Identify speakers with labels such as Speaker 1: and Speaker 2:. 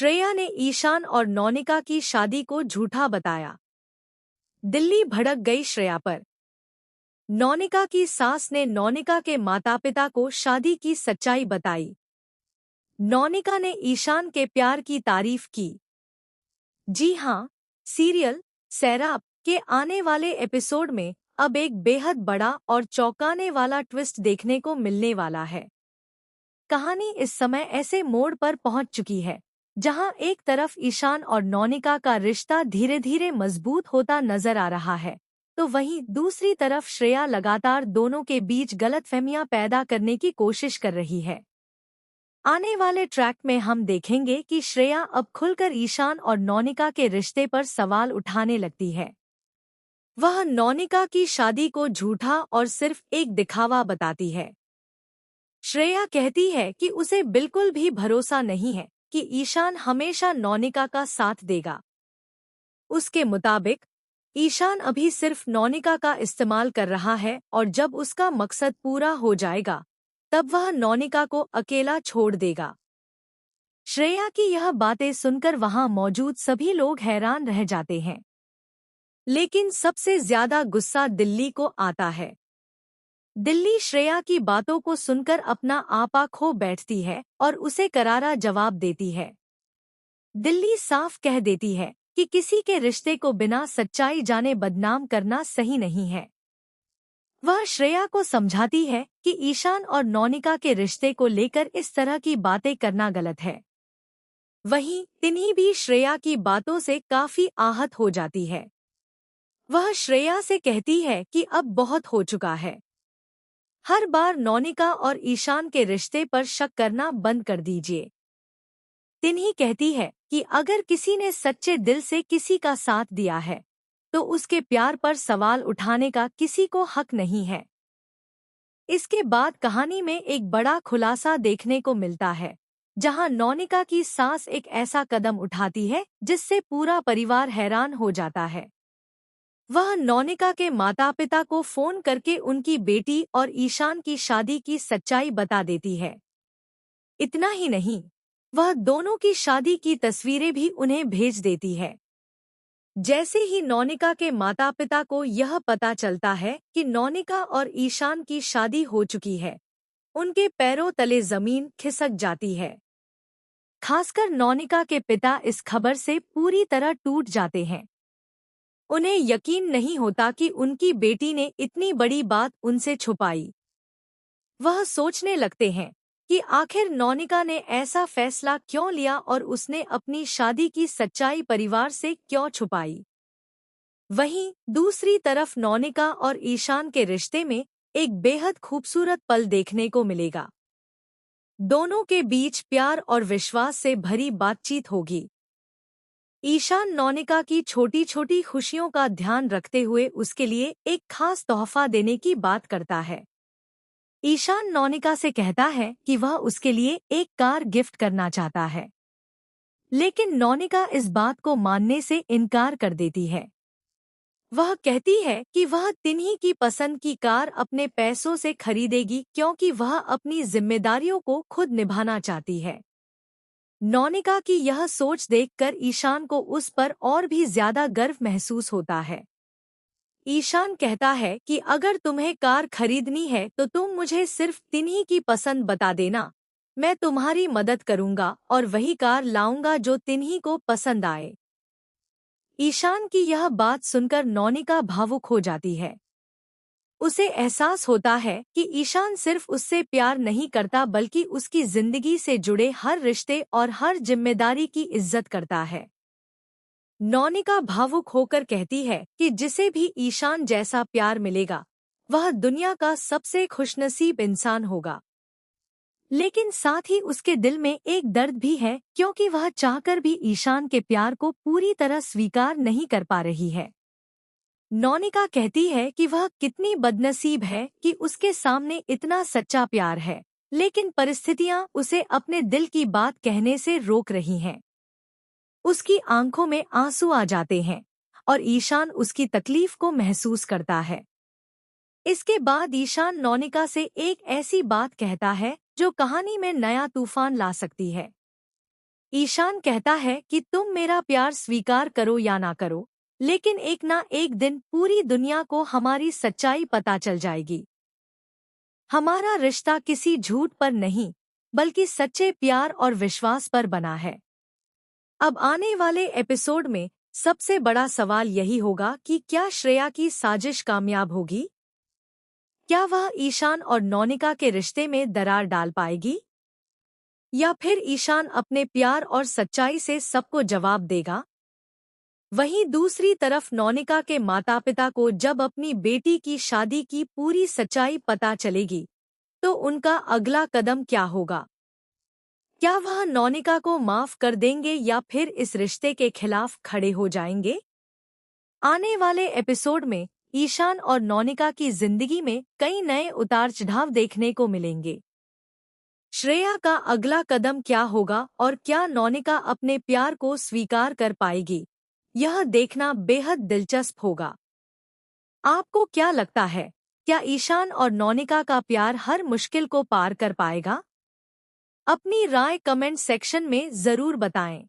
Speaker 1: श्रेया ने ईशान और नौनिका की शादी को झूठा बताया। दिल्ली भड़क गई श्रेया पर। नौनिका की सास ने नौनिका के माता-पिता को शादी की सच्चाई बताई। नौनिका ने ईशान के प्यार की तारीफ की। जी हां, सीरियल सैराप के आने वाले एपिसोड में अब एक बेहद बड़ा और चौंकाने वाला ट्विस्ट देखने को मिलने वाला है। कहानी इस समय ऐसे मोड़ पर पहुंच चुकी है जहां एक तरफ ईशान और नौनिका का रिश्ता धीरे धीरे मजबूत होता नजर आ रहा है, तो वहीं दूसरी तरफ श्रेया लगातार दोनों के बीच गलतफहमियां पैदा करने की कोशिश कर रही है। आने वाले ट्रैक में हम देखेंगे कि श्रेया अब खुलकर ईशान और नौनिका के रिश्ते पर सवाल उठाने लगती है। वह नौनिका की शादी को झूठा और सिर्फ एक दिखावा बताती है। श्रेया कहती है कि उसे बिल्कुल भी भरोसा नहीं है कि ईशान हमेशा नौनिका का साथ देगा। उसके मुताबिक ईशान अभी सिर्फ नौनिका का इस्तेमाल कर रहा है और जब उसका मकसद पूरा हो जाएगा तब वह नौनिका को अकेला छोड़ देगा। श्रेया की यह बातें सुनकर वहां मौजूद सभी लोग हैरान रह जाते हैं, लेकिन सबसे ज्यादा गुस्सा दिल्ली को आता है। दिल्ली श्रेया की बातों को सुनकर अपना आपा खो बैठती है और उसे करारा जवाब देती है। दिल्ली साफ कह देती है कि किसी के रिश्ते को बिना सच्चाई जाने बदनाम करना सही नहीं है। वह श्रेया को समझाती है कि ईशान और नौनिका के रिश्ते को लेकर इस तरह की बातें करना गलत है। वहीं तिन्ही भी श्रेया की बातों से काफी आहत हो जाती है। वह श्रेया से कहती है कि अब बहुत हो चुका है। हर बार नौनिका और ईशान के रिश्ते पर शक करना बंद कर दीजिए। तिन्ही कहती है कि अगर किसी ने सच्चे दिल से किसी का साथ दिया है तो उसके प्यार पर सवाल उठाने का किसी को हक नहीं है। इसके बाद कहानी में एक बड़ा खुलासा देखने को मिलता है, जहां नौनिका की सास एक ऐसा कदम उठाती है जिससे पूरा परिवार हैरान हो जाता है। वह नौनिका के माता-पिता को फोन करके उनकी बेटी और ईशान की शादी की सच्चाई बता देती है। इतना ही नहीं, वह दोनों की शादी की तस्वीरें भी उन्हें भेज देती है। जैसे ही नौनिका के माता-पिता को यह पता चलता है कि नौनिका और ईशान की शादी हो चुकी है, उनके पैरों तले जमीन खिसक जाती है। खासकर नौनिका के पिता इस खबर से पूरी तरह टूट जाते हैं। उन्हें यकीन नहीं होता कि उनकी बेटी ने इतनी बड़ी बात उनसे छुपाई। वह सोचने लगते हैं कि आखिर नौनिका ने ऐसा फैसला क्यों लिया और उसने अपनी शादी की सच्चाई परिवार से क्यों छुपाई। वहीं दूसरी तरफ नौनिका और ईशान के रिश्ते में एक बेहद खूबसूरत पल देखने को मिलेगा। दोनों के बीच प्यार और विश्वास से भरी बातचीत होगी। ईशान नौनिका की छोटी छोटी खुशियों का ध्यान रखते हुए उसके लिए एक खास तोहफा देने की बात करता है। ईशान नौनिका से कहता है कि वह उसके लिए एक कार गिफ्ट करना चाहता है, लेकिन नौनिका इस बात को मानने से इनकार कर देती है। वह कहती है कि वह तिन्ही की पसंद की कार अपने पैसों से खरीदेगी क्योंकि वह अपनी जिम्मेदारियों को खुद निभाना चाहती है। नौनिका की यह सोच देखकर ईशान को उस पर और भी ज्यादा गर्व महसूस होता है। ईशान कहता है कि अगर तुम्हें कार खरीदनी है तो तुम मुझे सिर्फ तिन्ही की पसंद बता देना, मैं तुम्हारी मदद करूंगा और वही कार लाऊंगा जो तिन्ही को पसंद आए। ईशान की यह बात सुनकर नौनिका भावुक हो जाती है। उसे एहसास होता है कि ईशान सिर्फ उससे प्यार नहीं करता बल्कि उसकी जिंदगी से जुड़े हर रिश्ते और हर जिम्मेदारी की इज्जत करता है। नौनिका भावुक होकर कहती है कि जिसे भी ईशान जैसा प्यार मिलेगा वह दुनिया का सबसे खुशनसीब इंसान होगा। लेकिन साथ ही उसके दिल में एक दर्द भी है क्योंकि वह चाहकर भी ईशान के प्यार को पूरी तरह स्वीकार नहीं कर पा रही है। नौनिका कहती है कि वह कितनी बदनसीब है कि उसके सामने इतना सच्चा प्यार है, लेकिन परिस्थितियां उसे अपने दिल की बात कहने से रोक रही हैं। उसकी आंखों में आंसू आ जाते हैं और ईशान उसकी तकलीफ को महसूस करता है। इसके बाद ईशान नौनिका से एक ऐसी बात कहता है जो कहानी में नया तूफान ला सकती है। ईशान कहता है कि तुम मेरा प्यार स्वीकार करो या ना करो, लेकिन एक ना एक दिन पूरी दुनिया को हमारी सच्चाई पता चल जाएगी। हमारा रिश्ता किसी झूठ पर नहीं, बल्कि सच्चे प्यार और विश्वास पर बना है। अब आने वाले एपिसोड में सबसे बड़ा सवाल यही होगा कि क्या श्रेया की साजिश कामयाब होगी? क्या वह ईशान और नौनिका के रिश्ते में दरार डाल पाएगी? या फिर ईशान अपने प्यार और सच्चाई से सबको जवाब देगा? वहीं दूसरी तरफ नौनिका के माता-पिता को जब अपनी बेटी की शादी की पूरी सच्चाई पता चलेगी, तो उनका अगला कदम क्या होगा? क्या वह नौनिका को माफ कर देंगे या फिर इस रिश्ते के खिलाफ खड़े हो जाएंगे? आने वाले एपिसोड में ईशान और नौनिका की जिंदगी में कई नए उतार-चढ़ाव देखने को मिलेंगे। श्रेया का अगला कदम क्या होगा और क्या नौनिका अपने प्यार को स्वीकार कर पाएगी? यह देखना बेहद दिलचस्प होगा। आपको क्या लगता है? क्या ईशान और नौनिका का प्यार हर मुश्किल को पार कर पाएगा? अपनी राय कमेंट सेक्शन में जरूर बताएं।